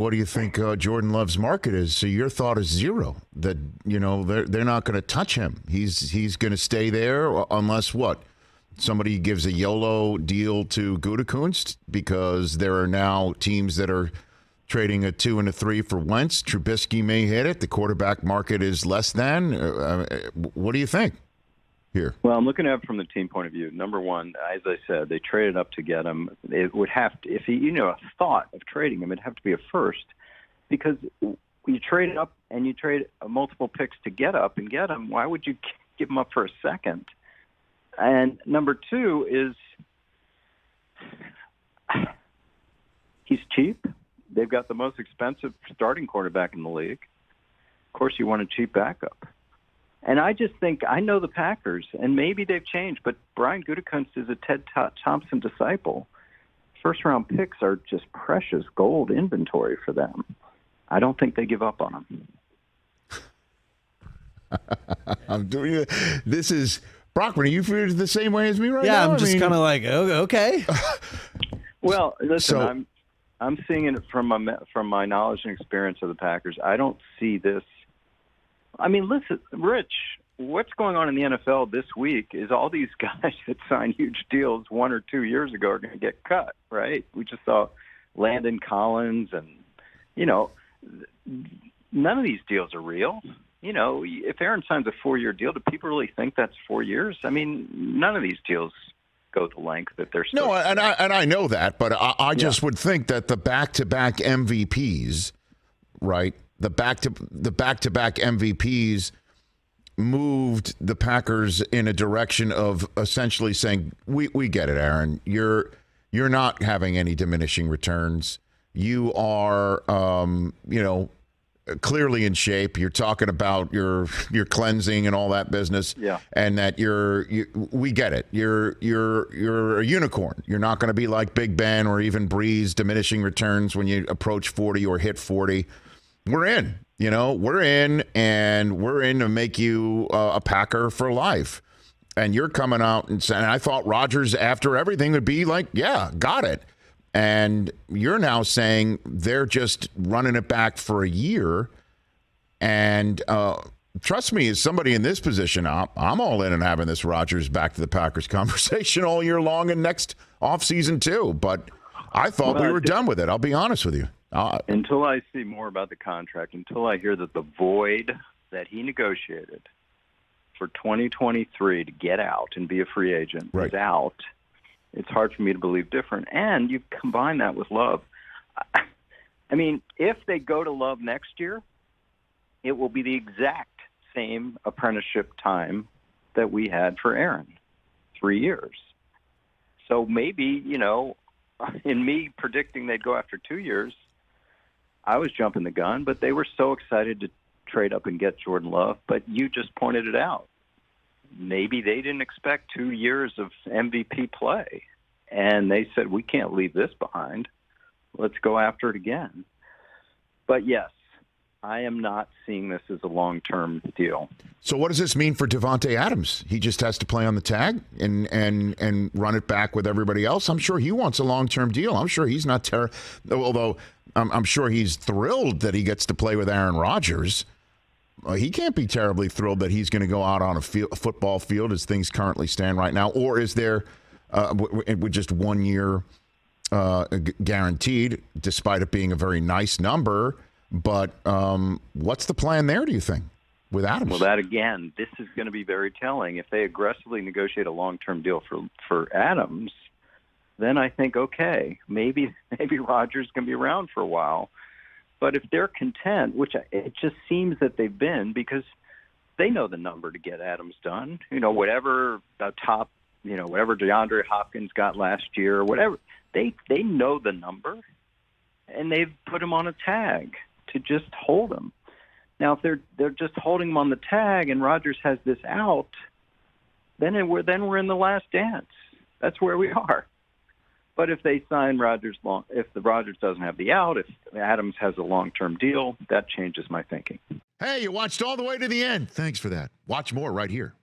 What do you think Jordan Love's market is? So your thought is zero, that, they're not going to touch him. He's going to stay there unless what? Somebody gives a YOLO deal to Gutekunst, because there are now teams that are trading a 2 and a 3 for Wentz. Trubisky may hit it. The quarterback market is less than. What do you think here? Well, I'm looking at it from the team point of view. Number one, as I said, they traded up to get him. It would have to, if a thought of trading him, it'd have to be a first, because you trade up and you trade multiple picks to get up and get him. Why would you give him up for a second? And number two is he's cheap. They've got the most expensive starting quarterback in the league. Of course, you want a cheap backup. And I just think, I know the Packers, and maybe they've changed, but Brian Gutekunst is a Ted Thompson disciple. First-round picks are just precious gold inventory for them. I don't think they give up on them. This is Brockman. Are you feeling the same way as me right now? Yeah, I'm just kind of like, oh, okay. Well, listen, I'm seeing it from my knowledge and experience of the Packers. I don't see this. I mean, listen, Rich, what's going on in the NFL this week is all these guys that signed huge deals 1 or 2 years ago are going to get cut, right? We just saw Landon Collins, and, none of these deals are real. If Aaron signs a 4-year deal, do people really think that's 4 years? I mean, none of these deals go the length that they're still. No, and I know that, but I just would think that the back-to-back MVPs, right? The back-to-back MVPs moved the Packers in a direction of essentially saying, we get it, Aaron. You're not having any diminishing returns. You are, clearly in shape. You're talking about your cleansing and all that business. Yeah. And that we get it. You're a unicorn. You're not going to be like Big Ben or even Breeze, diminishing returns when you approach 40 or hit 40. We're in, we're in, and we're in to make you a Packer for life. And you're coming out and saying, I thought Rodgers, after everything, would be like, yeah, got it. And you're now saying they're just running it back for a year. And trust me, as somebody in this position, I'm all in and having this Rodgers back to the Packers conversation all year long and next offseason too. But I thought we were done with it. I'll be honest with you. Until I see more about the contract, until I hear that the void that he negotiated for 2023 to get out and be a free agent is out, it's hard for me to believe different. And you combine that with Love. I mean, if they go to Love next year, it will be the exact same apprenticeship time that we had for Aaron, 3 years. So maybe, in me predicting they'd go after 2 years, I was jumping the gun, but they were so excited to trade up and get Jordan Love. But you just pointed it out. Maybe they didn't expect 2 years of MVP play, and they said, we can't leave this behind. Let's go after it again. But yes, I am not seeing this as a long-term deal. So what does this mean for Devonta Adams? He just has to play on the tag and run it back with everybody else. I'm sure he wants a long-term deal. I'm sure he's not although I'm sure he's thrilled that he gets to play with Aaron Rodgers. He can't be terribly thrilled that he's going to go out on a football field as things currently stand right now. Or is there, with just 1 year guaranteed, despite it being a very nice number? But what's the plan there, do you think, with Adams? Well, that, again, this is going to be very telling. If they aggressively negotiate a long-term deal for Adams, then I think, okay, maybe Rodgers can be around for a while. But if they're content, which it just seems that they've been, because they know the number to get Adams done. Whatever the top, whatever DeAndre Hopkins got last year, whatever, they know the number, and they've put him on a tag to just hold him. Now, if they're just holding him on the tag and Rodgers has this out, then we're in the last dance. That's where we are. But if they sign Rodgers if the Rodgers doesn't have the out, if Adams has a long-term deal, that changes my thinking. Hey, you watched all the way to the end. Thanks for that. Watch more right here.